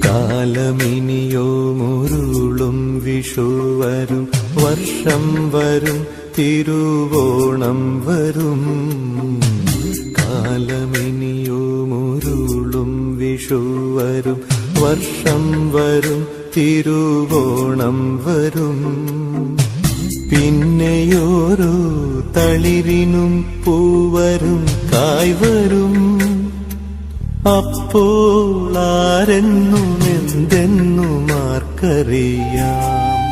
കാലമിനിയോ മുരുളും വിഷു വരും, വർഷം വരും, തിരുവോണം വരും. കാലമിനിയോ മുരുളും വിഷു വരും, വർഷം വരും, തിരുവോണം വരും. പിന്നെയോരോ തളിരിനും പൂവരും, കായ് വരും. അപ്പോൾ ആരെന്നും എന്തെന്നും ആർക്കറിയാം.